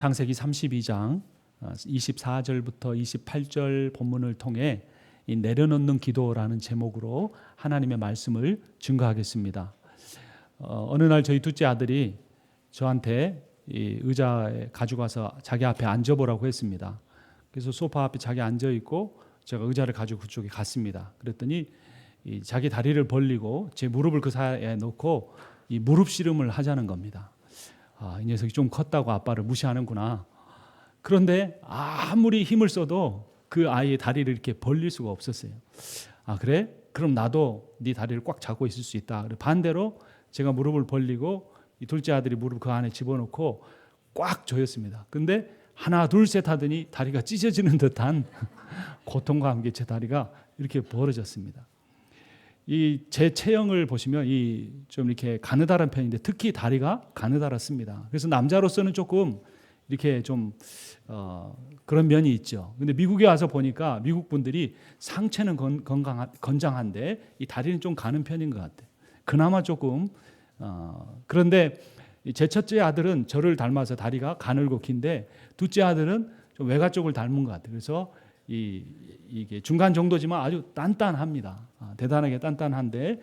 창세기 32장 24절부터 28절 본문을 통해 이 내려놓는 기도라는 제목으로 하나님의 말씀을 증거하겠습니다. 어느 날 저희 둘째 아들이 저한테 이 의자에 가지고 와서 자기 앞에 앉아보라고 했습니다. 그래서 소파 앞에 자기 앉아 있고 제가 의자를 가지고 그쪽에 갔습니다. 그랬더니 이 자기 다리를 벌리고 제 무릎을 그 사이에 놓고 이 무릎 씨름을 하자는 겁니다. 이 녀석이 좀 컸다고 아빠를 무시하는구나. 그런데 아무리 힘을 써도 그 아이의 다리를 이렇게 벌릴 수가 없었어요. 그래? 그럼 나도 네 다리를 꽉 잡고 있을 수 있다. 반대로 제가 무릎을 벌리고 이 둘째 아들이 무릎 그 안에 집어넣고 꽉 조였습니다. 근데 하나 둘 셋 하더니 다리가 찢어지는 듯한 고통과 함께 제 다리가 이렇게 벌어졌습니다. 이 제 체형을 보시면 이 좀 이렇게 가느다란 편인데 특히 다리가 가느다랗습니다. 그래서 남자로서는 조금 이렇게 좀 그런 면이 있죠. 근데 미국에 와서 보니까 미국 분들이 상체는 건장한데 이 다리는 좀 가는 편인 것 같아요. 그나마 조금 그런데 제 첫째 아들은 저를 닮아서 다리가 가늘고 긴데 둘째 아들은 좀 외가 쪽을 닮은 것 같아요. 그래서 이게 중간 정도지만 아주 단단합니다. 대단하게 단단한데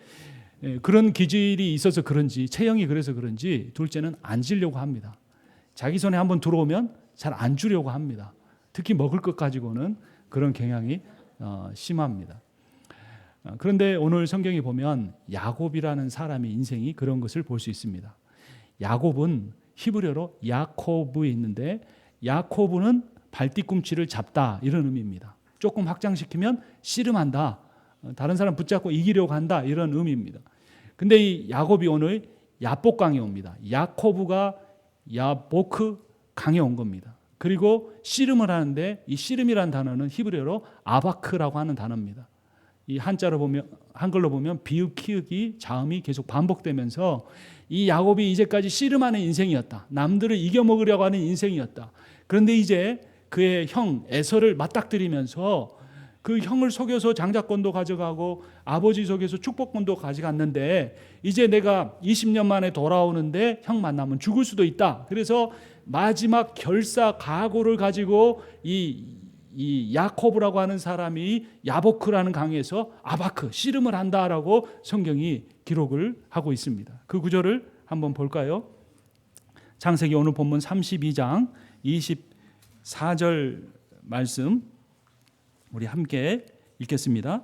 그런 기질이 있어서 그런지 체형이 그래서 그런지 둘째는 앉으려고 합니다. 자기 손에 한번 들어오면 잘 안 주려고 합니다. 특히 먹을 것 가지고는 그런 경향이 심합니다. 그런데 오늘 성경에 보면 야곱이라는 사람의 인생이 그런 것을 볼 수 있습니다. 야곱은 히브리어로 야코브에 있는데 야코브는 발뒤꿈치를 잡다 이런 의미입니다. 조금 확장시키면 씨름한다. 다른 사람 붙잡고 이기려고 한다 이런 의미입니다. 근데 이 야곱이 오늘 야복 강에 옵니다. 야코브가 야보크 강에 온 겁니다. 그리고 씨름을 하는데 이 씨름이라는 단어는 히브리어로 아바크라고 하는 단어입니다. 이 한글로 보면 비읍 키읔이 자음이 계속 반복되면서 이 야곱이 이제까지 씨름하는 인생이었다. 남들을 이겨먹으려고 하는 인생이었다. 그런데 이제 그의 형 에서를 맞닥뜨리면서 그 형을 속여서 장자권도 가져가고 아버지 속여서 축복권도 가져갔는데 이제 내가 20년 만에 돌아오는데 형 만나면 죽을 수도 있다. 그래서 마지막 결사 각오를 가지고 이 야코브라고 하는 사람이 야보크라는 강에서 아바크 씨름을 한다라고 성경이 기록을 하고 있습니다. 그 구절을 한번 볼까요? 창세기 오늘 본문 32장 24절 말씀 우리 함께 읽겠습니다.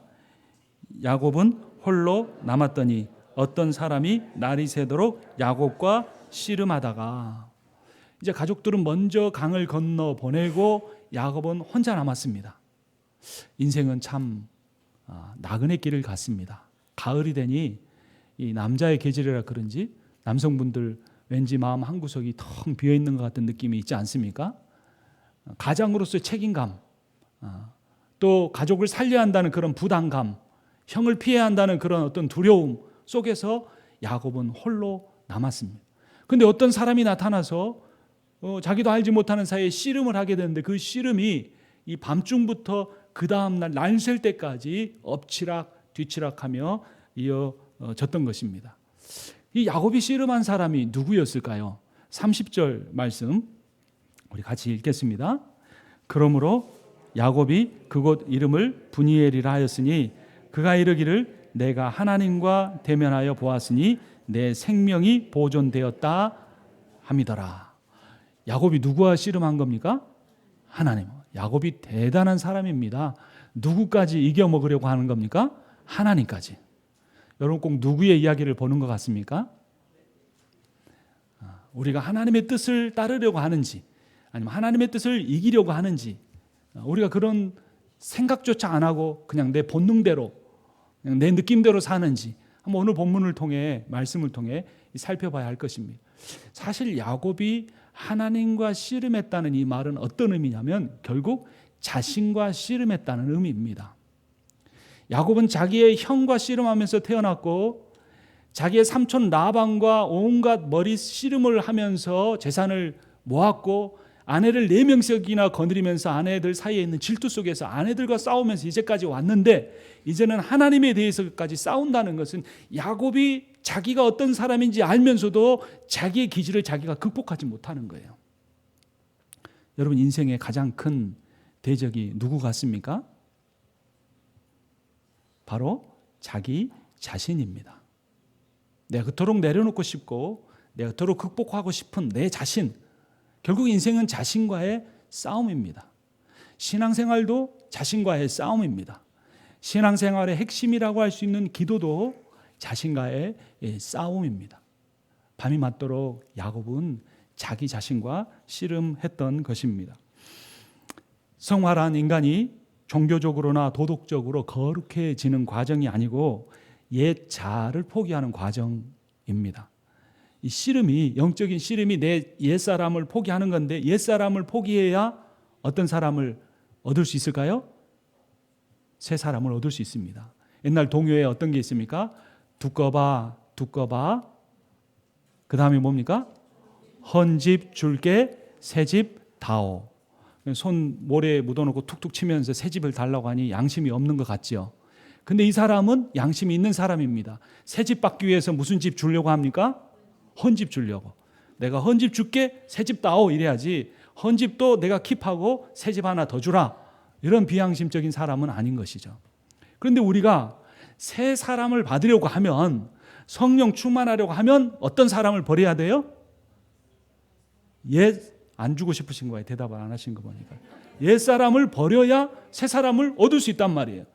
야곱은 홀로 남았더니 어떤 사람이 날이 새도록 야곱과 씨름하다가 이제 가족들은 먼저 강을 건너 보내고 야곱은 혼자 남았습니다. 인생은 참 나그네 길을 갔습니다. 가을이 되니 이 남자의 계절이라 그런지 남성분들 왠지 마음 한구석이 텅 비어있는 것 같은 느낌이 있지 않습니까? 가장으로서의 책임감, 또 가족을 살려야 한다는 그런 부담감, 형을 피해야 한다는 그런 어떤 두려움 속에서 야곱은 홀로 남았습니다. 그런데 어떤 사람이 나타나서 자기도 알지 못하는 사이에 씨름을 하게 되는데 그 씨름이 이 밤중부터 그 다음날 날 셀 때까지 엎치락 뒤치락하며 이어졌던 것입니다. 이 야곱이 씨름한 사람이 누구였을까요? 30절 말씀 우리 같이 읽겠습니다. 그러므로 야곱이 그곳 이름을 브니엘이라 하였으니 그가 이르기를 내가 하나님과 대면하여 보았으니 내 생명이 보존되었다 함이더라. 야곱이 누구와 씨름한 겁니까? 하나님. 야곱이 대단한 사람입니다. 누구까지 이겨먹으려고 하는 겁니까? 하나님까지. 여러분 꼭 누구의 이야기를 보는 것 같습니까? 우리가 하나님의 뜻을 따르려고 하는지 아니면 하나님의 뜻을 이기려고 하는지 우리가 그런 생각조차 안 하고 그냥 내 본능대로 그냥 내 느낌대로 사는지 한번 오늘 본문을 통해 말씀을 통해 살펴봐야 할 것입니다. 사실 야곱이 하나님과 씨름했다는 이 말은 어떤 의미냐면 결국 자신과 씨름했다는 의미입니다. 야곱은 자기의 형과 씨름하면서 태어났고 자기의 삼촌 라반과 온갖 머리 씨름을 하면서 재산을 모았고 아내를 4명씩이나 거느리면서 아내들 사이에 있는 질투 속에서 아내들과 싸우면서 이제까지 왔는데 이제는 하나님에 대해서까지 싸운다는 것은 야곱이 자기가 어떤 사람인지 알면서도 자기의 기질을 자기가 극복하지 못하는 거예요. 여러분 인생의 가장 큰 대적이 누구 같습니까? 바로 자기 자신입니다. 내가 그토록 내려놓고 싶고 내가 그토록 극복하고 싶은 내 자신, 결국 인생은 자신과의 싸움입니다. 신앙생활도 자신과의 싸움입니다. 신앙생활의 핵심이라고 할 수 있는 기도도 자신과의 싸움입니다. 밤이 맞도록 야곱은 자기 자신과 씨름했던 것입니다. 성화란 인간이 종교적으로나 도덕적으로 거룩해지는 과정이 아니고 옛 자아를 포기하는 과정입니다. 이 씨름이, 영적인 씨름이 내 옛사람을 포기하는 건데, 옛사람을 포기해야 어떤 사람을 얻을 수 있을까요? 새 사람을 얻을 수 있습니다. 옛날 동요에 어떤 게 있습니까? 두꺼봐 두꺼봐, 그 다음에 뭡니까? 헌집 줄게 새집 다오. 손 모래에 묻어놓고 툭툭 치면서 새집을 달라고 하니 양심이 없는 것 같죠. 근데 이 사람은 양심이 있는 사람입니다. 새집 받기 위해서 무슨 집 주려고 합니까? 헌집 주려고. 내가 헌집 줄게 새집 다오 이래야지, 헌집도 내가 킵하고 새집 하나 더 주라, 이런 비양심적인 사람은 아닌 것이죠. 그런데 우리가 새 사람을 받으려고 하면, 성령 충만하려고 하면 어떤 사람을 버려야 돼요? 옛 안 주고 싶으신 거예요. 대답을 안 하신 거 보니까. 옛 사람을 버려야 새 사람을 얻을 수 있단 말이에요.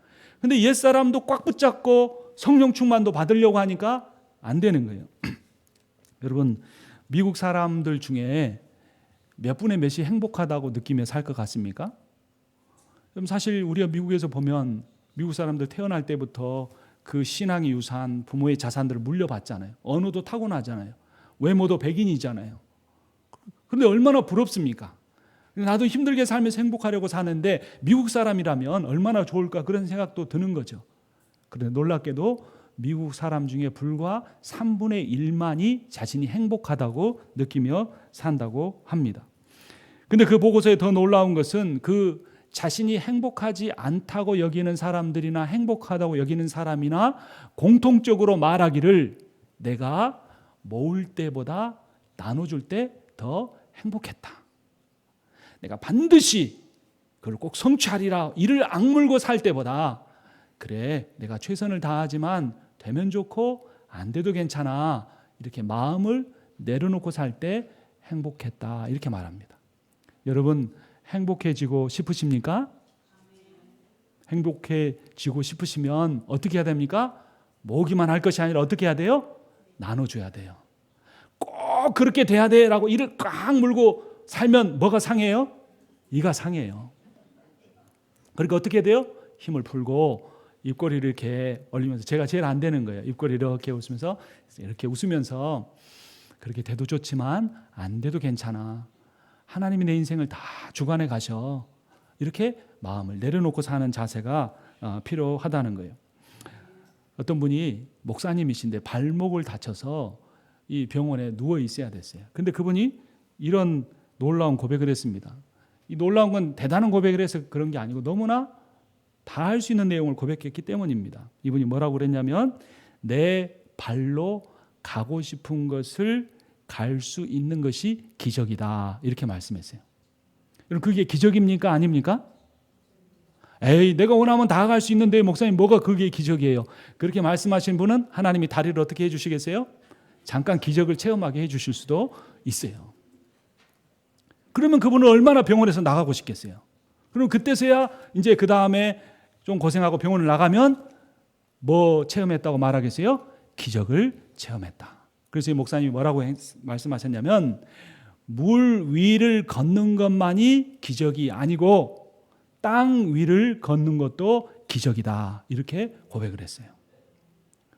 근데 옛 사람도 꽉 붙잡고 성령 충만도 받으려고 하니까 안 되는 거예요. 여러분, 미국 사람들 중에 몇 분의 몇이 행복하다고 느끼며 살 것 같습니까? 그럼 사실 우리가 미국에서 보면 미국 사람들 태어날 때부터 그 신앙의 유산, 부모의 자산들을 물려받잖아요. 언어도 타고나잖아요. 외모도 백인이잖아요. 그런데 얼마나 부럽습니까? 나도 힘들게 살면서 행복하려고 사는데 미국 사람이라면 얼마나 좋을까, 그런 생각도 드는 거죠. 그런데 놀랍게도 미국 사람 중에 불과 3분의 1만이 자신이 행복하다고 느끼며 산다고 합니다. 근데 그 보고서에 더 놀라운 것은 그 자신이 행복하지 않다고 여기는 사람들이나 행복하다고 여기는 사람이나 공통적으로 말하기를, 내가 모을 때보다 나눠줄 때 더 행복했다. 내가 반드시 그걸 꼭 성취하리라 이를 악물고 살 때보다, 그래 내가 최선을 다하지만 되면 좋고 안 돼도 괜찮아, 이렇게 마음을 내려놓고 살 때 행복했다, 이렇게 말합니다. 여러분, 행복해지고 싶으십니까? 행복해지고 싶으시면 어떻게 해야 됩니까? 모으기만 할 것이 아니라 어떻게 해야 돼요? 나눠줘야 돼요. 꼭 그렇게 돼야 돼 라고 이를 꽉 물고 살면 뭐가 상해요? 이가 상해요. 그러니까 어떻게 돼요? 힘을 풀고 입꼬리를 이렇게 올리면서, 제가 제일 안 되는 거예요. 입꼬리 이렇게 웃으면서, 이렇게 웃으면서, 그렇게 돼도 좋지만 안 돼도 괜찮아, 하나님이 내 인생을 다 주관해 가셔, 이렇게 마음을 내려놓고 사는 자세가 필요하다는 거예요. 어떤 분이 목사님이신데 발목을 다쳐서 이 병원에 누워 있어야 됐어요. 근데 그분이 이런 놀라운 고백을 했습니다. 이 놀라운 건 대단한 고백을 해서 그런 게 아니고 너무나 다 할 수 있는 내용을 고백했기 때문입니다. 이분이 뭐라고 그랬냐면, 내 발로 가고 싶은 것을 갈 수 있는 것이 기적이다, 이렇게 말씀했어요. 여러분, 그게 기적입니까? 아닙니까? 에이, 내가 원하면 다 갈 수 있는데 목사님 뭐가 그게 기적이에요? 그렇게 말씀하신 분은 하나님이 다리를 어떻게 해주시겠어요? 잠깐 기적을 체험하게 해주실 수도 있어요. 그러면 그분은 얼마나 병원에서 나가고 싶겠어요? 그럼 그때서야 이제 그 다음에 좀 고생하고 병원을 나가면 뭐 체험했다고 말하겠어요? 기적을 체험했다. 그래서 이 목사님이 뭐라고 말씀하셨냐면, 물 위를 걷는 것만이 기적이 아니고 땅 위를 걷는 것도 기적이다, 이렇게 고백을 했어요.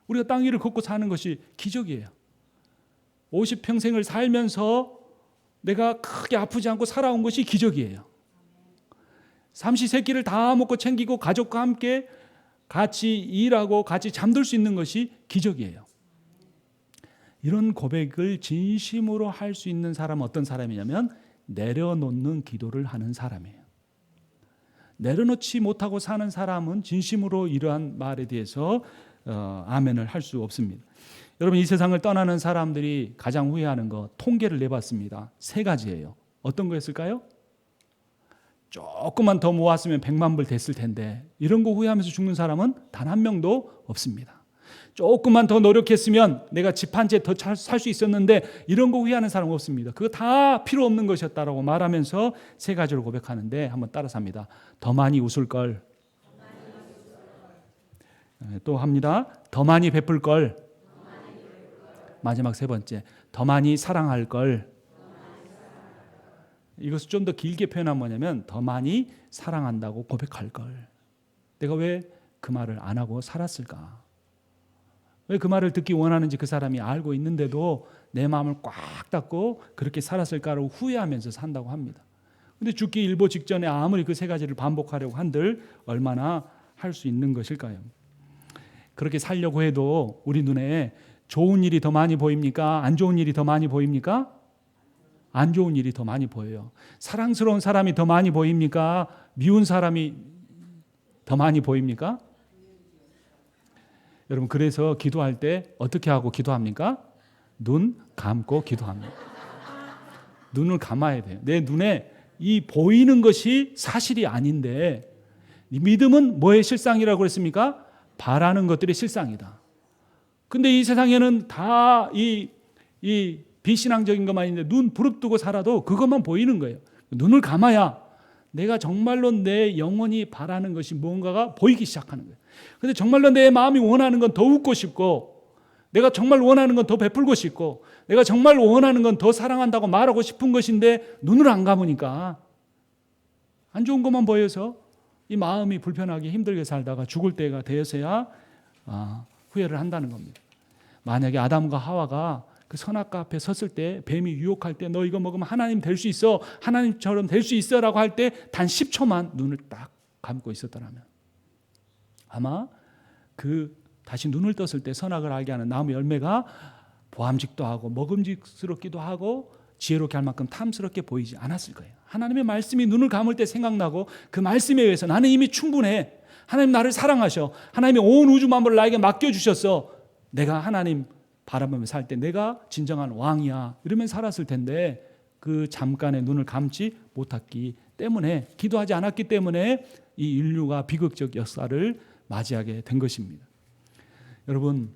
우리가 땅 위를 걷고 사는 것이 기적이에요. 50평생을 살면서 내가 크게 아프지 않고 살아온 것이 기적이에요. 삼시세끼를 다 먹고 챙기고 가족과 함께 같이 일하고 같이 잠들 수 있는 것이 기적이에요. 이런 고백을 진심으로 할 수 있는 사람은 어떤 사람이냐면, 내려놓는 기도를 하는 사람이에요. 내려놓지 못하고 사는 사람은 진심으로 이러한 말에 대해서 아멘을 할 수 없습니다. 여러분, 이 세상을 떠나는 사람들이 가장 후회하는 것, 통계를 내봤습니다. 3가지예요. 어떤 거였을까요? 조금만 더 모았으면 100만 불 됐을 텐데 이런 거 후회하면서 죽는 사람은 단 한 명도 없습니다. 조금만 더 노력했으면 내가 집 한 채 더 살 수 있었는데 이런 거 후회하는 사람은 없습니다. 그거 다 필요 없는 것이었다라고 말하면서 세 가지를 고백하는데 한번 따라서 합니다. 더 많이 웃을 걸. 또 합니다. 더 많이 베풀 걸. 마지막 세 번째. 더 많이 사랑할 걸. 이것을 좀 더 길게 표현하면 뭐냐면 더 많이 사랑한다고 고백할 걸. 내가 왜 그 말을 안 하고 살았을까? 왜 그 말을 듣기 원하는지 그 사람이 알고 있는데도 내 마음을 꽉 닫고 그렇게 살았을까라고 후회하면서 산다고 합니다. 그런데 죽기 일보 직전에 아무리 그 세 가지를 반복하려고 한들 얼마나 할 수 있는 것일까요? 그렇게 살려고 해도 우리 눈에 좋은 일이 더 많이 보입니까? 안 좋은 일이 더 많이 보입니까? 안 좋은 일이 더 많이 보여요. 사랑스러운 사람이 더 많이 보입니까? 미운 사람이 더 많이 보입니까? 여러분, 그래서 기도할 때 어떻게 하고 기도합니까? 눈 감고 기도합니다. 눈을 감아야 돼요. 내 눈에 이 보이는 것이 사실이 아닌데, 믿음은 뭐의 실상이라고 그랬습니까? 바라는 것들이 실상이다. 근데 이 세상에는 다 이 비신앙적인 것만 있는데 눈 부릅뜨고 살아도 그것만 보이는 거예요. 눈을 감아야 내가 정말로 내 영혼이 바라는 것이 무언가가 보이기 시작하는 거예요. 근데 정말로 내 마음이 원하는 건 더 웃고 싶고, 내가 정말 원하는 건 더 베풀고 싶고, 내가 정말 원하는 건 더 사랑한다고 말하고 싶은 것인데 눈을 안 감으니까 안 좋은 것만 보여서 이 마음이 불편하게 힘들게 살다가 죽을 때가 되어서야 후회를 한다는 겁니다. 만약에 아담과 하와가 그 선악과 앞에 섰을 때 뱀이 유혹할 때 너 이거 먹으면 하나님 될 수 있어, 하나님처럼 될 수 있어 라고 할 때 단 10초만 눈을 딱 감고 있었더라면 아마 그 다시 눈을 떴을 때 선악을 알게 하는 나무 열매가 보암직도 하고 먹음직스럽기도 하고 지혜롭게 할 만큼 탐스럽게 보이지 않았을 거예요. 하나님의 말씀이 눈을 감을 때 생각나고 그 말씀에 의해서 나는 이미 충분해, 하나님 나를 사랑하셔, 하나님이 온 우주 만물을 나에게 맡겨주셨어, 내가 하나님 바라보며 살 때 내가 진정한 왕이야, 이러면 살았을 텐데 그 잠깐의 눈을 감지 못했기 때문에, 기도하지 않았기 때문에 이 인류가 비극적 역사를 맞이하게 된 것입니다. 여러분,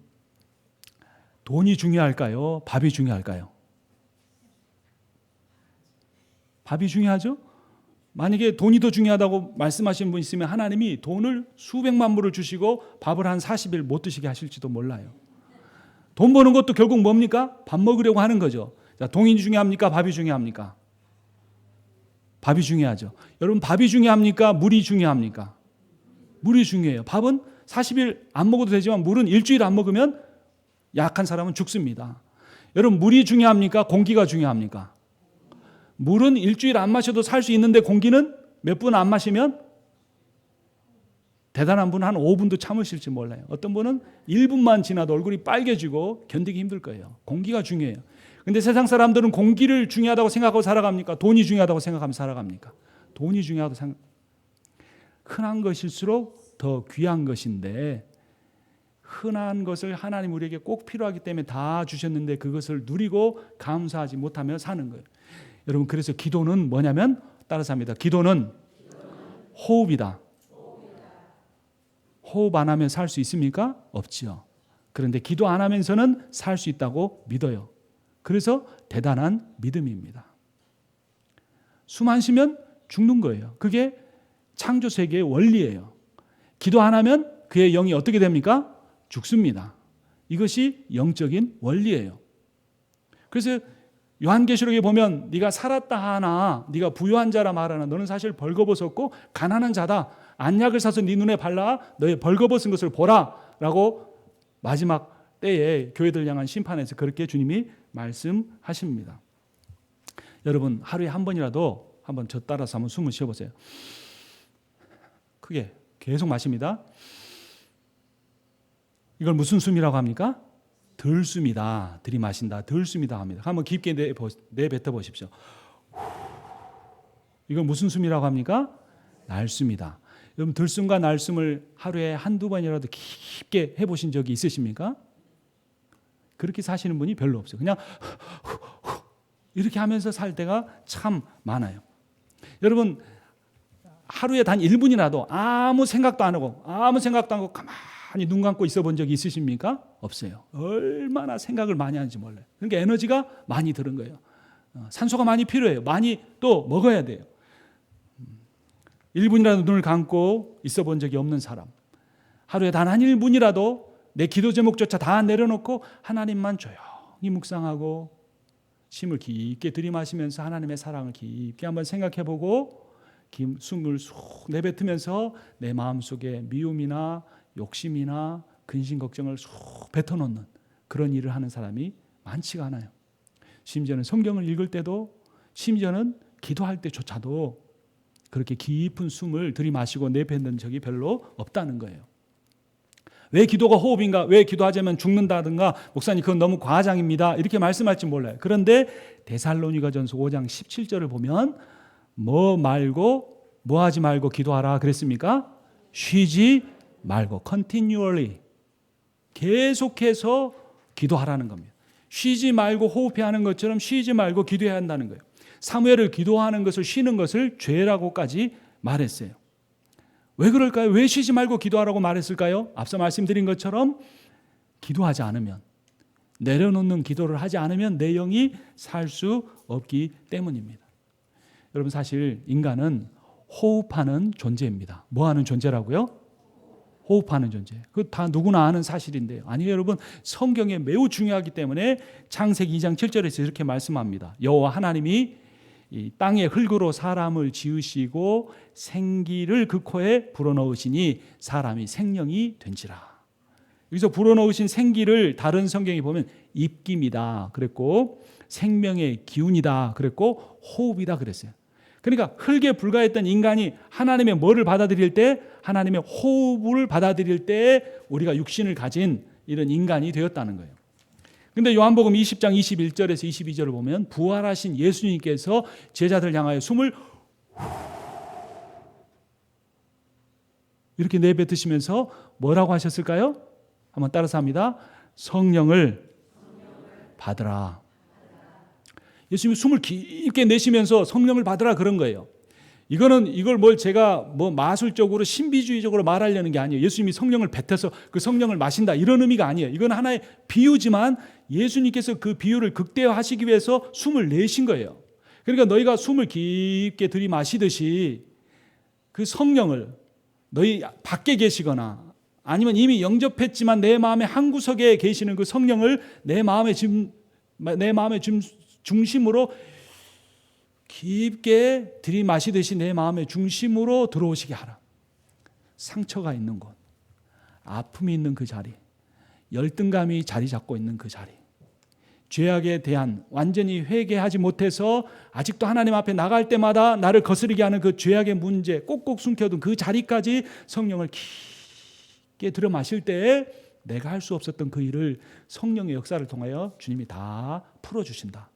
돈이 중요할까요? 밥이 중요할까요? 밥이 중요하죠? 만약에 돈이 더 중요하다고 말씀하시는 분 있으면 하나님이 돈을 수백만 불을 주시고 밥을 한 40일 못 드시게 하실지도 몰라요. 돈 버는 것도 결국 뭡니까? 밥 먹으려고 하는 거죠. 자, 돈이 중요합니까? 밥이 중요합니까? 밥이 중요하죠. 여러분, 밥이 중요합니까? 물이 중요합니까? 물이 중요해요. 밥은 40일 안 먹어도 되지만 물은 일주일 안 먹으면 약한 사람은 죽습니다. 여러분, 물이 중요합니까? 공기가 중요합니까? 물은 일주일 안 마셔도 살 수 있는데 공기는 몇 분 안 마시면 대단한 분은 한 5분도 참으실지 몰라요. 어떤 분은 1분만 지나도 얼굴이 빨개지고 견디기 힘들 거예요. 공기가 중요해요. 그런데 세상 사람들은 공기를 중요하다고 생각하고 살아갑니까? 돈이 중요하다고 생각하면 살아갑니까? 돈이 중요하다고 생각. 흔한 것일수록 더 귀한 것인데, 흔한 것을 하나님 우리에게 꼭 필요하기 때문에 다 주셨는데 그것을 누리고 감사하지 못하며 사는 거예요. 여러분, 그래서 기도는 뭐냐면, 따라서 합니다. 기도는 호흡이다. 호흡 안 하면 살 수 있습니까? 없지요. 그런데 기도 안 하면서는 살 수 있다고 믿어요. 그래서 대단한 믿음입니다. 숨 안 쉬면 죽는 거예요. 그게 창조 세계의 원리예요. 기도 안 하면 그의 영이 어떻게 됩니까? 죽습니다. 이것이 영적인 원리예요. 그래서 요한계시록에 보면 네가 살았다 하나, 네가 부유한 자라 말하나 너는 사실 벌거벗었고 가난한 자다. 안약을 사서 네 눈에 발라 너의 벌거벗은 것을 보라 라고 마지막 때에 교회들 향한 심판에서 그렇게 주님이 말씀하십니다. 여러분, 하루에 한 번이라도 한번 저 따라서 한번 숨을 쉬어보세요. 크게 계속 마십니다. 이걸 무슨 숨이라고 합니까? 들숨이다. 들이마신다. 들숨이다 합니다. 한번 깊게 내뱉어 보십시오. 이걸 무슨 숨이라고 합니까? 날숨이다. 여러분, 들숨과 날숨을 하루에 한두 번이라도 깊게 해보신 적이 있으십니까? 그렇게 사시는 분이 별로 없어요. 그냥 이렇게 하면서 살 때가 참 많아요. 여러분, 하루에 단 1분이라도 아무 생각도 안 하고 가만히 눈 감고 있어 본 적이 있으십니까? 없어요. 얼마나 생각을 많이 하는지 몰라요. 그러니까 에너지가 많이 드는 거예요. 산소가 많이 필요해요. 많이 또 먹어야 돼요. 1분이라도 눈을 감고 있어 본 적이 없는 사람, 하루에 단 한 1분이라도 내 기도 제목조차 다 내려놓고 하나님만 조용히 묵상하고 심을 깊게 들이마시면서 하나님의 사랑을 깊게 한번 생각해보고 숨을 쑥 내뱉으면서 내 마음속에 미움이나 욕심이나 근심 걱정을 쑥 뱉어놓는 그런 일을 하는 사람이 많지가 않아요. 심지어는 성경을 읽을 때도, 심지어는 기도할 때조차도 그렇게 깊은 숨을 들이마시고 내뱉는 적이 별로 없다는 거예요. 왜 기도가 호흡인가? 왜 기도하자면 죽는다든가, 목사님 그건 너무 과장입니다, 이렇게 말씀할지 몰라요. 그런데 데살로니가전서 5장 17절을 보면 뭐 하지 말고 기도하라 그랬습니까? 쉬지 말고, continually, 계속해서 기도하라는 겁니다. 쉬지 말고 호흡해야 하는 것처럼 쉬지 말고 기도해야 한다는 거예요. 사무엘을 기도하는 것을, 쉬는 것을 죄라고까지 말했어요. 왜 그럴까요? 왜 쉬지 말고 기도하라고 말했을까요? 앞서 말씀드린 것처럼 기도하지 않으면, 내려놓는 기도를 하지 않으면 내 영이 살 수 없기 때문입니다. 여러분, 사실 인간은 호흡하는 존재입니다. 뭐 하는 존재라고요? 호흡하는 존재. 그 다 누구나 아는 사실인데요. 아니요, 여러분, 성경에 매우 중요하기 때문에 창세기 2장 7절에서 이렇게 말씀합니다. 여호와 하나님이 이 땅의 흙으로 사람을 지으시고 생기를 그 코에 불어넣으시니 사람이 생명이 된지라. 여기서 불어넣으신 생기를 다른 성경에 보면 입김이다 그랬고, 생명의 기운이다 그랬고, 호흡이다 그랬어요. 그러니까 흙에 불과했던 인간이 하나님의 뭐를 받아들일 때, 하나님의 호흡을 받아들일 때 우리가 육신을 가진 이런 인간이 되었다는 거예요. 근데 요한복음 20장 21절에서 22절을 보면 부활하신 예수님께서 제자들 향하여 숨을 이렇게 내뱉으시면서 뭐라고 하셨을까요? 한번 따라서 합니다. 성령을 받으라. 예수님이 숨을 깊게 내쉬면서 성령을 받으라 그런 거예요. 이걸 제가 마술적으로 신비주의적으로 말하려는 게 아니에요. 예수님이 성령을 뱉어서 그 성령을 마신다, 이런 의미가 아니에요. 이건 하나의 비유지만 예수님께서 그 비유를 극대화하시기 위해서 숨을 내신 거예요. 그러니까 너희가 숨을 깊게 들이마시듯이 그 성령을, 너희 밖에 계시거나 아니면 이미 영접했지만 내 마음의 한구석에 계시는 그 성령을 내 마음의 중심으로 깊게 들이마시듯이 내 마음의 중심으로 들어오시게 하라. 상처가 있는 곳, 아픔이 있는 그 자리, 열등감이 자리 잡고 있는 그 자리, 죄악에 대한 완전히 회개하지 못해서 아직도 하나님 앞에 나갈 때마다 나를 거스르게 하는 그 죄악의 문제, 꼭꼭 숨겨둔 그 자리까지 성령을 깊게 들여 마실 때에 내가 할 수 없었던 그 일을 성령의 역사를 통하여 주님이 다 풀어주신다,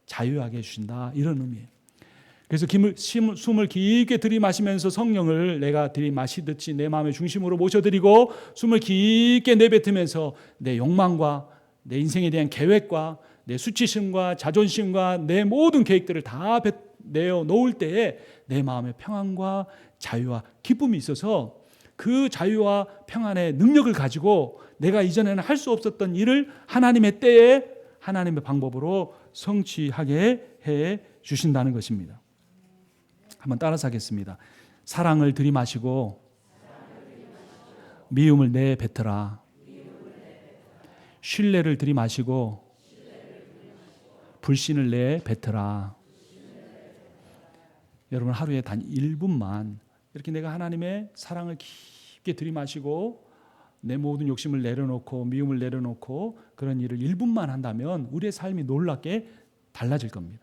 자유하게 해주신다, 이런 의미예요. 그래서 숨을 깊게 들이마시면서 성령을 내가 들이마시듯이 내 마음의 중심으로 모셔드리고, 숨을 깊게 내뱉으면서 내 욕망과 내 인생에 대한 계획과 내 수치심과 자존심과 내 모든 계획들을 다 내어놓을 때에 내 마음의 평안과 자유와 기쁨이 있어서 그 자유와 평안의 능력을 가지고 내가 이전에는 할 수 없었던 일을 하나님의 때에 하나님의 방법으로 성취하게 해 주신다는 것입니다. 한번 따라서 하겠습니다. 사랑을 들이마시고 미움을 내뱉으라. 신뢰를 들이마시고 불신을 내뱉으라. 여러분, 하루에 단 1분만 이렇게 내가 하나님의 사랑을 깊게 들이마시고 내 모든 욕심을 내려놓고 미움을 내려놓고 그런 일을 1분만 한다면 우리의 삶이 놀랍게 달라질 겁니다.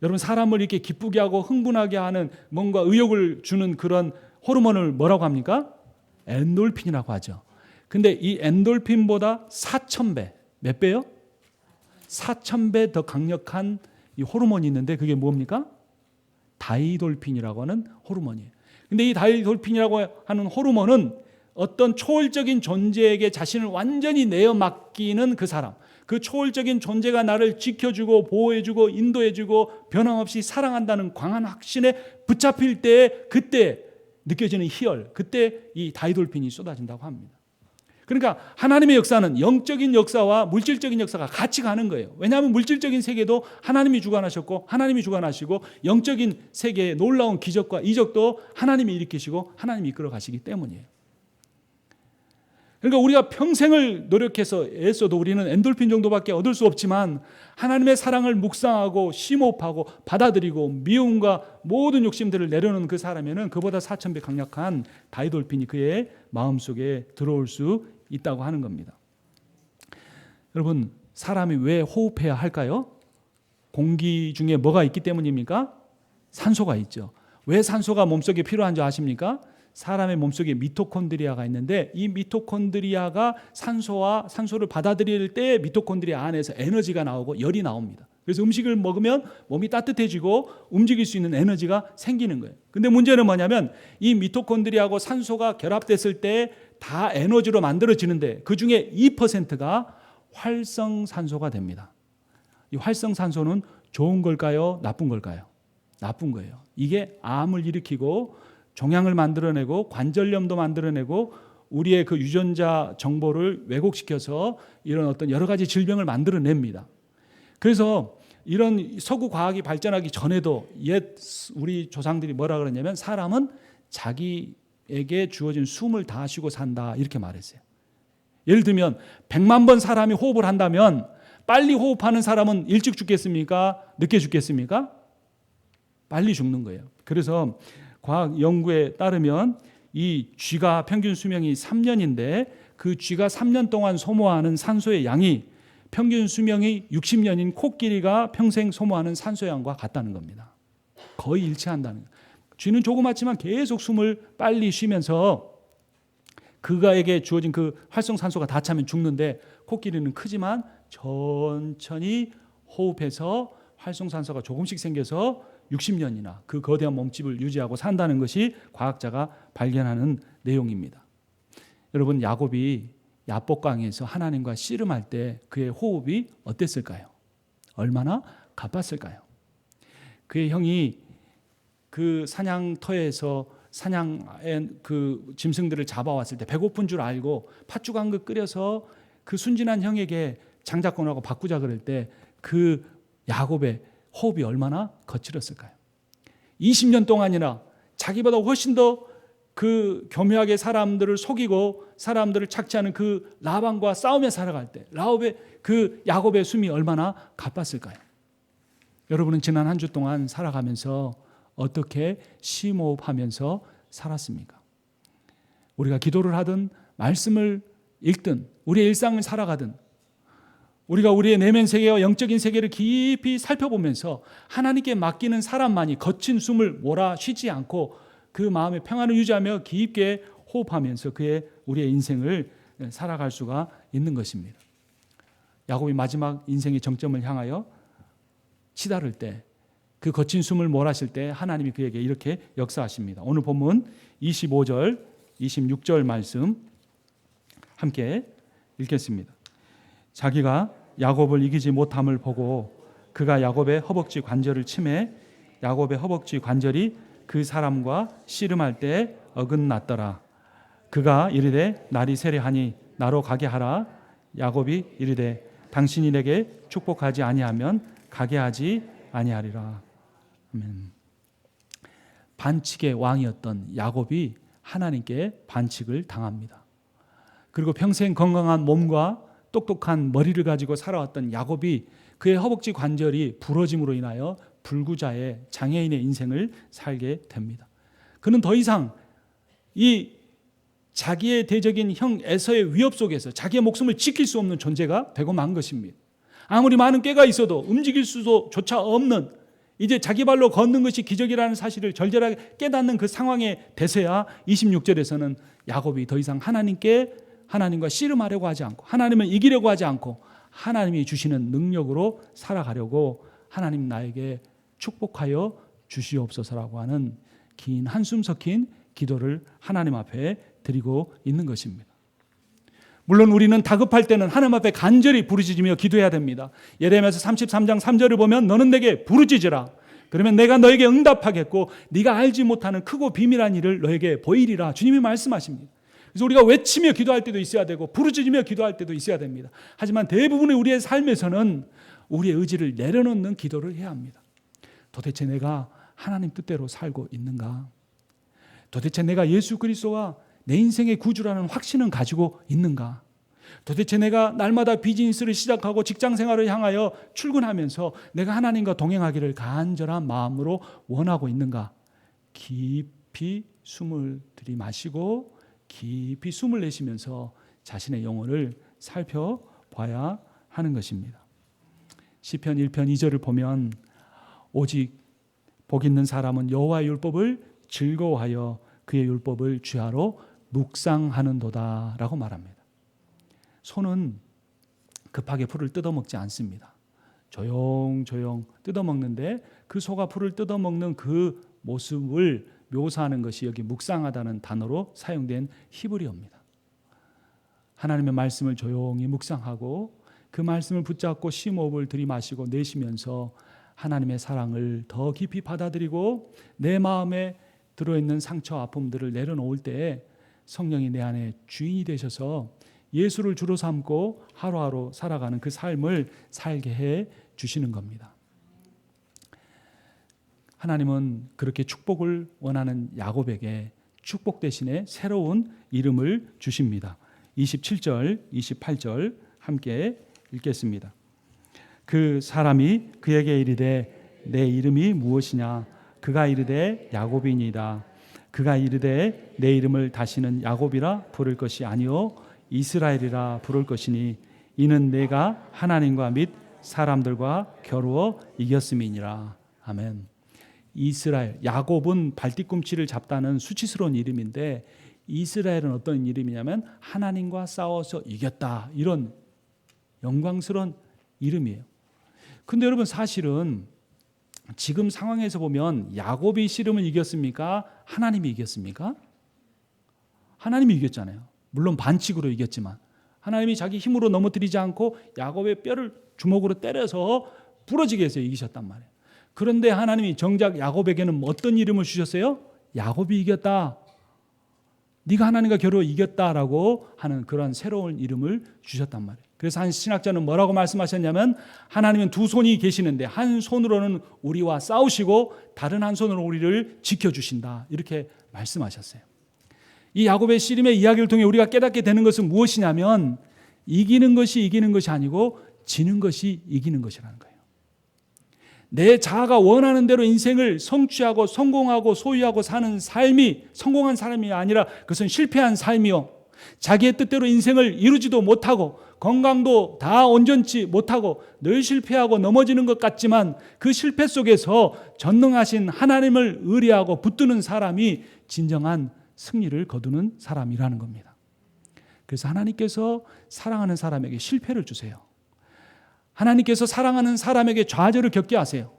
여러분, 사람을 이렇게 기쁘게 하고 흥분하게 하는 뭔가 의욕을 주는 그런 호르몬을 뭐라고 합니까? 엔돌핀이라고 하죠. 근데 이 엔돌핀보다 4,000배, 몇 배요? 4,000배 더 강력한 이 호르몬이 있는데 그게 뭡니까? 다이돌핀이라고 하는 호르몬이에요. 근데 이 다이돌핀이라고 하는 호르몬은 어떤 초월적인 존재에게 자신을 완전히 내어 맡기는 그 사람, 그 초월적인 존재가 나를 지켜주고 보호해주고 인도해주고 변함없이 사랑한다는 강한 확신에 붙잡힐 때, 그때 느껴지는 희열, 그때 이 다이돌핀이 쏟아진다고 합니다. 그러니까 하나님의 역사는 영적인 역사와 물질적인 역사가 같이 가는 거예요. 왜냐하면 물질적인 세계도 하나님이 주관하셨고 하나님이 주관하시고 영적인 세계의 놀라운 기적과 이적도 하나님이 일으키시고 하나님이 이끌어 가시기 때문이에요. 그러니까 우리가 평생을 노력해서 애써도 우리는 엔돌핀 정도밖에 얻을 수 없지만 하나님의 사랑을 묵상하고 심호흡하고 받아들이고 미움과 모든 욕심들을 내려놓는 그 사람에는 그보다 4000배 강력한 다이돌핀이 그의 마음속에 들어올 수 있다고 하는 겁니다. 여러분, 사람이 왜 호흡해야 할까요? 공기 중에 뭐가 있기 때문입니까? 산소가 있죠. 왜 산소가 몸속에 필요한지 아십니까? 사람의 몸속에 미토콘드리아가 있는데 이 미토콘드리아가 산소를 받아들일 때 미토콘드리아 안에서 에너지가 나오고 열이 나옵니다. 그래서 음식을 먹으면 몸이 따뜻해지고 움직일 수 있는 에너지가 생기는 거예요. 근데 문제는 뭐냐면 이 미토콘드리아하고 산소가 결합됐을 때 다 에너지로 만들어지는데 그중에 2%가 활성산소가 됩니다. 이 활성산소는 좋은 걸까요? 나쁜 걸까요? 나쁜 거예요. 이게 암을 일으키고 종양을 만들어내고 관절염도 만들어내고 우리의 그 유전자 정보를 왜곡시켜서 이런 어떤 여러 가지 질병을 만들어냅니다. 그래서 이런 서구 과학이 발전하기 전에도 옛 우리 조상들이 뭐라 그러냐면 사람은 자기에게 주어진 숨을 다 쉬고 산다 이렇게 말했어요. 예를 들면 100만 번 사람이 호흡을 한다면 빨리 호흡하는 사람은 일찍 죽겠습니까? 늦게 죽겠습니까? 빨리 죽는 거예요. 그래서 과학 연구에 따르면 이 쥐가 평균 수명이 3년인데 그 쥐가 3년 동안 소모하는 산소의 양이 평균 수명이 60년인 코끼리가 평생 소모하는 산소의 양과 같다는 겁니다. 거의 일치한다는 거예요. 쥐는 조그맣지만 계속 숨을 빨리 쉬면서 그가에게 주어진 그 활성산소가 다 차면 죽는데 코끼리는 크지만 천천히 호흡해서 활성산소가 조금씩 생겨서 60년이나 그 거대한 몸집을 유지하고 산다는 것이 과학자가 발견하는 내용입니다. 여러분, 야곱이 야복강에서 하나님과 씨름할 때 그의 호흡이 어땠을까요? 얼마나 가빴을까요? 그의 형이 그 사냥터에서 사냥의 그 짐승들을 잡아왔을 때 배고픈 줄 알고 팥죽 한 그릇 끓여서 그 순진한 형에게 장자권하고 바꾸자 그럴 때 그 야곱의 호흡이 얼마나 거칠었을까요? 20년 동안이나 자기보다 훨씬 더 그 교묘하게 사람들을 속이고 사람들을 착취하는 그 라반과 싸우며 살아갈 때 그 야곱의 숨이 얼마나 가빴을까요? 여러분은 지난 한 주 동안 살아가면서 어떻게 심호흡하면서 살았습니까? 우리가 기도를 하든 말씀을 읽든 우리의 일상을 살아가든 우리가 우리의 내면 세계와 영적인 세계를 깊이 살펴보면서 하나님께 맡기는 사람만이 거친 숨을 몰아 쉬지 않고 그 마음의 평안을 유지하며 깊게 호흡하면서 우리의 인생을 살아갈 수가 있는 것입니다. 야곱이 마지막 인생의 정점을 향하여 치달을 때 그 거친 숨을 몰아쉴 때 하나님이 그에게 이렇게 역사하십니다. 오늘 본문 25절, 26절 말씀 함께 읽겠습니다. 자기가 야곱을 이기지 못함을 보고 그가 야곱의 허벅지 관절을 치매 야곱의 허벅지 관절이 그 사람과 씨름할 때 어긋났더라. 그가 이르되 날이 세려하니 나로 가게 하라. 야곱이 이르되 당신이 내게 축복하지 아니하면 가게 하지 아니하리라. 아멘. 반칙의 왕이었던 야곱이 하나님께 반칙을 당합니다. 그리고 평생 건강한 몸과 똑똑한 머리를 가지고 살아왔던 야곱이 그의 허벅지 관절이 부러짐으로 인하여 불구자의 장애인의 인생을 살게 됩니다. 그는 더 이상 이 자기의 대적인 형 에서의 위협 속에서 자기의 목숨을 지킬 수 없는 존재가 되고 만 것입니다. 아무리 많은 꾀가 있어도 움직일 수조차 없는 이제 자기 발로 걷는 것이 기적이라는 사실을 절절하게 깨닫는 그 상황에 대세야 26절에서는 야곱이 더 이상 하나님과 씨름하려고 하지 않고 하나님을 이기려고 하지 않고 하나님이 주시는 능력으로 살아가려고 하나님 나에게 축복하여 주시옵소서라고 하는 긴 한숨 섞인 기도를 하나님 앞에 드리고 있는 것입니다. 물론 우리는 다급할 때는 하나님 앞에 간절히 부르짖으며 기도해야 됩니다. 예레미야서 33장 3절을 보면 너는 내게 부르짖으라. 그러면 내가 너에게 응답하겠고 네가 알지 못하는 크고 비밀한 일을 너에게 보이리라. 주님이 말씀하십니다. 그래서 우리가 외치며 기도할 때도 있어야 되고 부르짖으며 기도할 때도 있어야 됩니다. 하지만 대부분의 우리의 삶에서는 우리의 의지를 내려놓는 기도를 해야 합니다. 도대체 내가 하나님 뜻대로 살고 있는가? 도대체 내가 예수 그리스도가 내 인생의 구주라는 확신은 가지고 있는가? 도대체 내가 날마다 비즈니스를 시작하고 직장 생활을 향하여 출근하면서 내가 하나님과 동행하기를 간절한 마음으로 원하고 있는가? 깊이 숨을 들이마시고 깊이 숨을 내쉬면서 자신의 영혼을 살펴봐야 하는 것입니다. 시편 1편 2절을 보면 오직 복 있는 사람은 여호와의 율법을 즐거워하여 그의 율법을 주야로 묵상하는도다 라고 말합니다. 소는 급하게 풀을 뜯어먹지 않습니다. 조용조용 뜯어먹는데 그 소가 풀을 뜯어먹는 그 모습을 묘사하는 것이 여기 묵상하다는 단어로 사용된 히브리어입니다. 하나님의 말씀을 조용히 묵상하고 그 말씀을 붙잡고 심호흡을 들이마시고 내쉬면서 하나님의 사랑을 더 깊이 받아들이고 내 마음에 들어있는 상처 아픔들을 내려놓을 때에 성령이 내 안에 주인이 되셔서 예수를 주로 삼고 하루하루 살아가는 그 삶을 살게 해 주시는 겁니다. 하나님은 그렇게 축복을 원하는 야곱에게 축복 대신에 새로운 이름을 주십니다. 27절, 28절 함께 읽겠습니다. 그 사람이 그에게 이르되 내 이름이 무엇이냐? 그가 이르되 야곱이니이다. 그가 이르되 내 이름을 다시는 야곱이라 부를 것이 아니요 이스라엘이라 부를 것이니 이는 내가 하나님과 및 사람들과 겨루어 이겼음이니라. 아멘. 이스라엘, 야곱은 발뒤꿈치를 잡다는 수치스러운 이름인데 이스라엘은 어떤 이름이냐면 하나님과 싸워서 이겼다, 이런 영광스러운 이름이에요. 근데 여러분, 사실은 지금 상황에서 보면 야곱이 씨름을 이겼습니까? 하나님이 이겼습니까? 하나님이 이겼잖아요. 물론 반칙으로 이겼지만 하나님이 자기 힘으로 넘어뜨리지 않고 야곱의 뼈를 주먹으로 때려서 부러지게 해서 이기셨단 말이에요. 그런데 하나님이 정작 야곱에게는 어떤 이름을 주셨어요? 야곱이 이겼다, 네가 하나님과 겨루어 이겼다라고 하는 그런 새로운 이름을 주셨단 말이에요. 그래서 한 신학자는 뭐라고 말씀하셨냐면 하나님은 두 손이 계시는데 한 손으로는 우리와 싸우시고 다른 한 손으로 우리를 지켜주신다, 이렇게 말씀하셨어요. 이 야곱의 씨름의 이야기를 통해 우리가 깨닫게 되는 것은 무엇이냐면 이기는 것이 아니고 지는 것이 이기는 것이라는 거예요. 내 자아가 원하는 대로 인생을 성취하고 성공하고 소유하고 사는 삶이 성공한 삶이 아니라 그것은 실패한 삶이요, 자기의 뜻대로 인생을 이루지도 못하고 건강도 다 온전치 못하고 늘 실패하고 넘어지는 것 같지만 그 실패 속에서 전능하신 하나님을 의뢰하고 붙드는 사람이 진정한 승리를 거두는 사람이라는 겁니다. 그래서 하나님께서 사랑하는 사람에게 실패를 주세요. 하나님께서 사랑하는 사람에게 좌절을 겪게 하세요.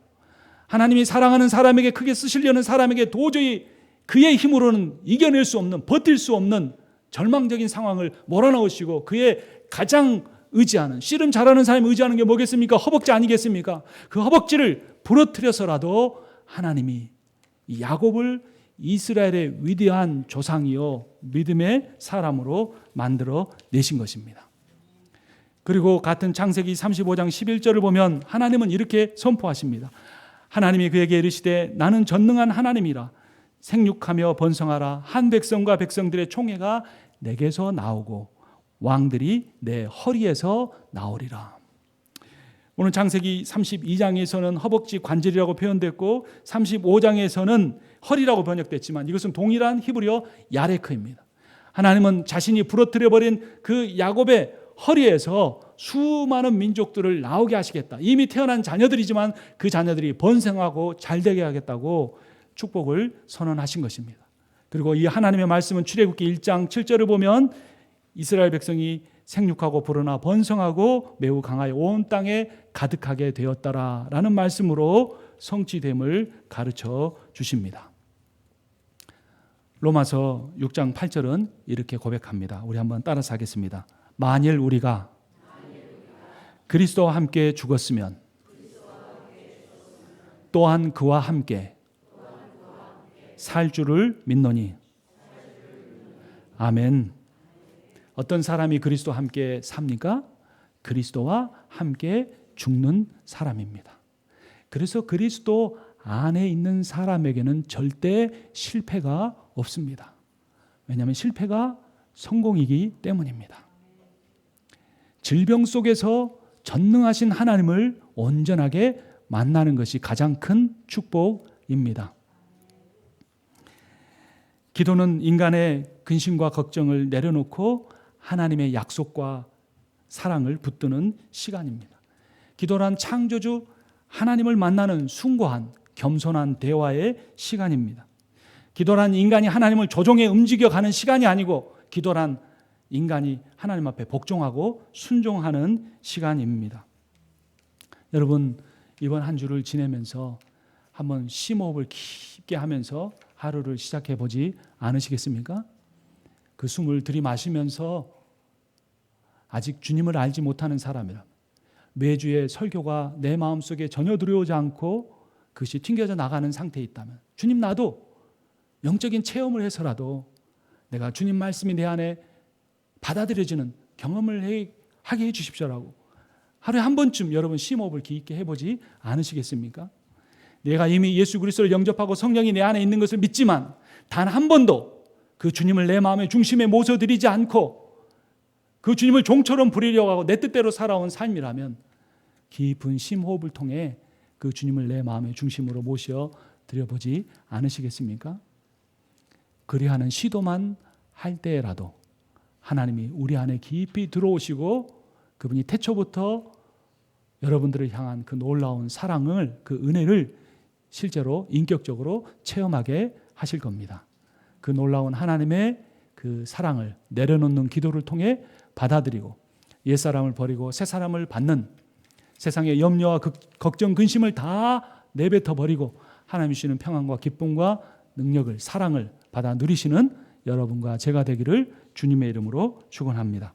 하나님이 사랑하는 사람에게, 크게 쓰시려는 사람에게 도저히 그의 힘으로는 이겨낼 수 없는, 버틸 수 없는 절망적인 상황을 몰아넣으시고 그의 가장 의지하는, 씨름 잘하는 사람이 의지하는 게 뭐겠습니까? 허벅지 아니겠습니까? 그 허벅지를 부러뜨려서라도 하나님이 이 야곱을 이스라엘의 위대한 조상이요 믿음의 사람으로 만들어 내신 것입니다. 그리고 같은 창세기 35장 11절을 보면 하나님은 이렇게 선포하십니다. 하나님이 그에게 이르시되 나는 전능한 하나님이라. 생육하며 번성하라. 한 백성과 백성들의 총회가 내게서 나오고 왕들이 내 허리에서 나오리라. 오늘 창세기 32장에서는 허벅지 관절이라고 표현됐고 35장에서는 허리라고 번역됐지만 이것은 동일한 히브리어 야레크입니다. 하나님은 자신이 부러뜨려버린 그 야곱의 허리에서 수많은 민족들을 나오게 하시겠다. 이미 태어난 자녀들이지만 그 자녀들이 번성하고 잘되게 하겠다고 축복을 선언하신 것입니다. 그리고 이 하나님의 말씀은 출애굽기 1장 7절을 보면 이스라엘 백성이 생육하고 불어나 번성하고 매우 강하여 온 땅에 가득하게 되었다라는 말씀으로 성취됨을 가르쳐 주십니다. 로마서 6장 8절은 이렇게 고백합니다. 우리 한번 따라서 하겠습니다. 만일 우리가 그리스도와 함께 죽었으면 또한 그와 함께 살 줄을 믿노니. 아멘. 어떤 사람이 그리스도와 함께 삽니까? 그리스도와 함께 죽는 사람입니다. 그래서 그리스도 안에 있는 사람에게는 절대 실패가 없습니다. 왜냐하면 실패가 성공이기 때문입니다. 질병 속에서 전능하신 하나님을 온전하게 만나는 것이 가장 큰 축복입니다. 기도는 인간의 근심과 걱정을 내려놓고 하나님의 약속과 사랑을 붙드는 시간입니다. 기도란 창조주 하나님을 만나는 숭고한 겸손한 대화의 시간입니다. 기도란 인간이 하나님을 조종해 움직여가는 시간이 아니고 기도란 인간이 하나님 앞에 복종하고 순종하는 시간입니다. 여러분, 이번 한 주를 지내면서 한번 심호흡을 깊게 하면서 하루를 시작해 보지 않으시겠습니까? 그 숨을 들이마시면서 아직 주님을 알지 못하는 사람이라 매주의 설교가 내 마음속에 전혀 들어오지 않고 그것이 튕겨져 나가는 상태에 있다면, 주님, 나도 영적인 체험을 해서라도 내가 주님 말씀이 내 안에 받아들여지는 경험을 하게 해 주십시오라고 하루에 한 번쯤 여러분 심호흡을 깊게 해보지 않으시겠습니까? 내가 이미 예수 그리스도를 영접하고 성령이 내 안에 있는 것을 믿지만 단 한 번도 그 주님을 내 마음의 중심에 모셔드리지 않고 그 주님을 종처럼 부리려고 하고 내 뜻대로 살아온 삶이라면 깊은 심호흡을 통해 그 주님을 내 마음의 중심으로 모셔드려보지 않으시겠습니까? 그리하는 시도만 할 때라도 하나님이 우리 안에 깊이 들어오시고 그분이 태초부터 여러분들을 향한 그 놀라운 사랑을, 그 은혜를 실제로 인격적으로 체험하게 하실 겁니다. 그 놀라운 하나님의 그 사랑을 내려놓는 기도를 통해 받아들이고 옛사람을 버리고 새사람을 받는, 세상의 염려와 걱정, 근심을 다 내뱉어 버리고 하나님이 주시는 평안과 기쁨과 능력을, 사랑을 받아 누리시는 여러분과 제가 되기를 주님의 이름으로 축원합니다.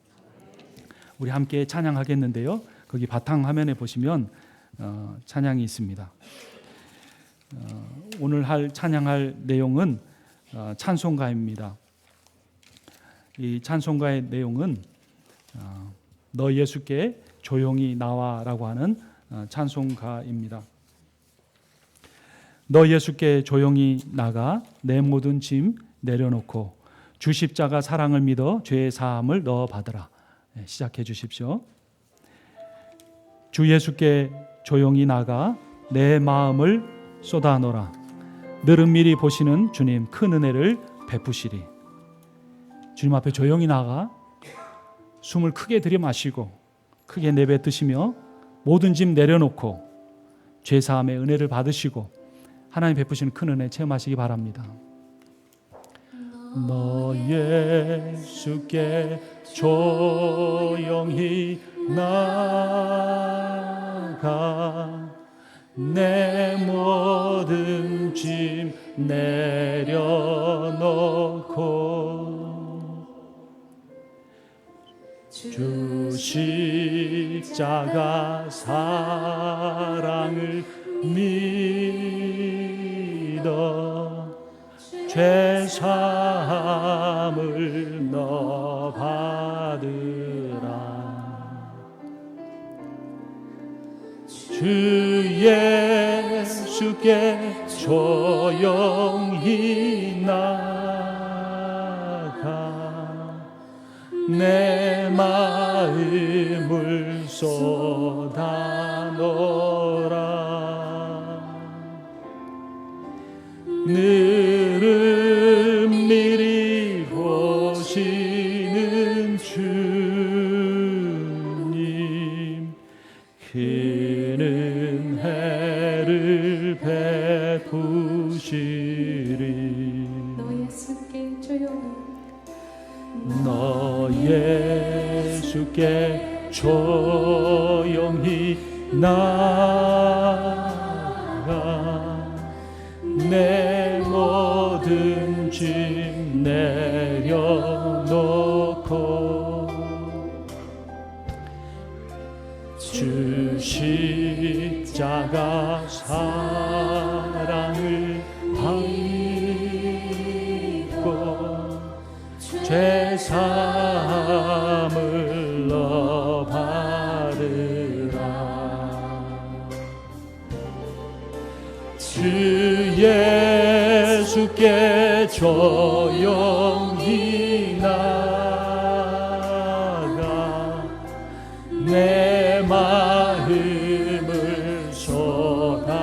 우리 함께 찬양하겠는데요. 거기 바탕화면에 보시면 찬양이 있습니다. 오늘 찬양할 내용은 찬송가입니다. 이 찬송가의 내용은 너 예수께 조용히 나와라고 하는 찬송가입니다. 너 예수께 조용히 나가 내 모든 짐 내려놓고 주 십자가 사랑을 믿어 죄의 사함을 너 받으라. 시작해 주십시오. 주 예수께 조용히 나가 내 마음을 쏟아놓으라. 늘은 미리 보시는 주님 큰 은혜를 베푸시리. 주님 앞에 조용히 나가 숨을 크게 들이마시고 크게 내뱉으시며 모든 짐 내려놓고 죄사함의 은혜를 받으시고 하나님 베푸시는 큰 은혜 체험하시기 바랍니다. 너 예수께 조용히 나가 내 모든 짐 내려놓고 주 십자가 사랑을 믿어 죄사함을 너 받으라. 주 예수께 조용히 나가 내 마음을 쏟아놓으라. 늘은 미리 보시는 주님 큰 은혜를 베푸시리. 너 예수께 조용히 나가 내 모든 짐 내려놓고 주 십자가 사함을 너 받으라. 주 예수께 조용히 나가 내 마음을 쏟아놓으라.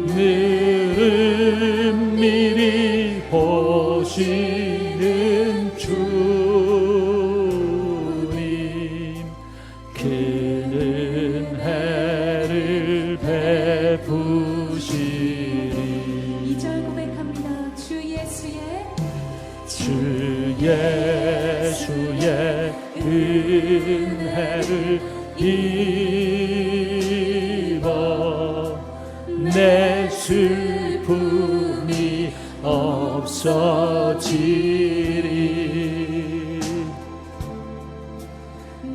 늘 미리 보시는 주님, 큰 은혜를 베푸시리. 2절 고백합니다. 주 예수의 은혜를 입어 내 슬픔이 없어지리.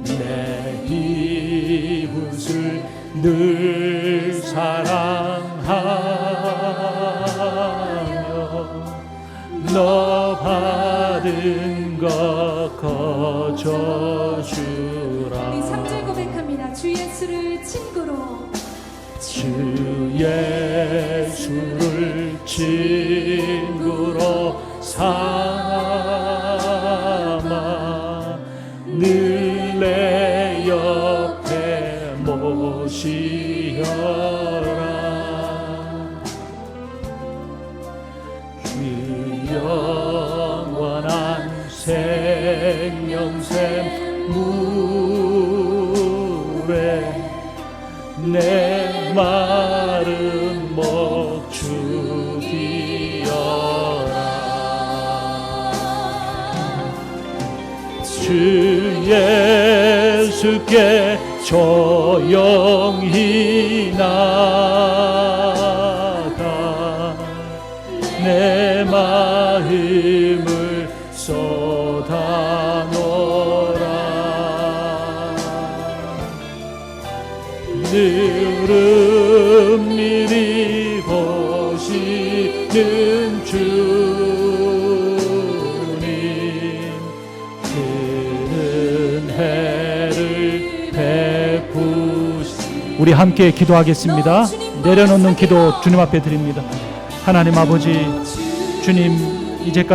내 이웃을 늘 사랑하며 너 받은 것 거저주라. 우리 3절 고백합니다. 주 예수를 친구로, 주 예수를 친구로 삼아 늘 내 옆에 모시어라. 그 영원한 생명샘 물에 내 마른 목 죽이어라. 주 예수께 조용히 나가 내 마음을 쏟아놓으라. 늘 은밀히 보시는 주님, 그 은혜를 베푸시. 우리 함께 기도하겠습니다. 내려놓는 기도 주님 앞에 드립니다. 하나님 아버지, 주님 이제까지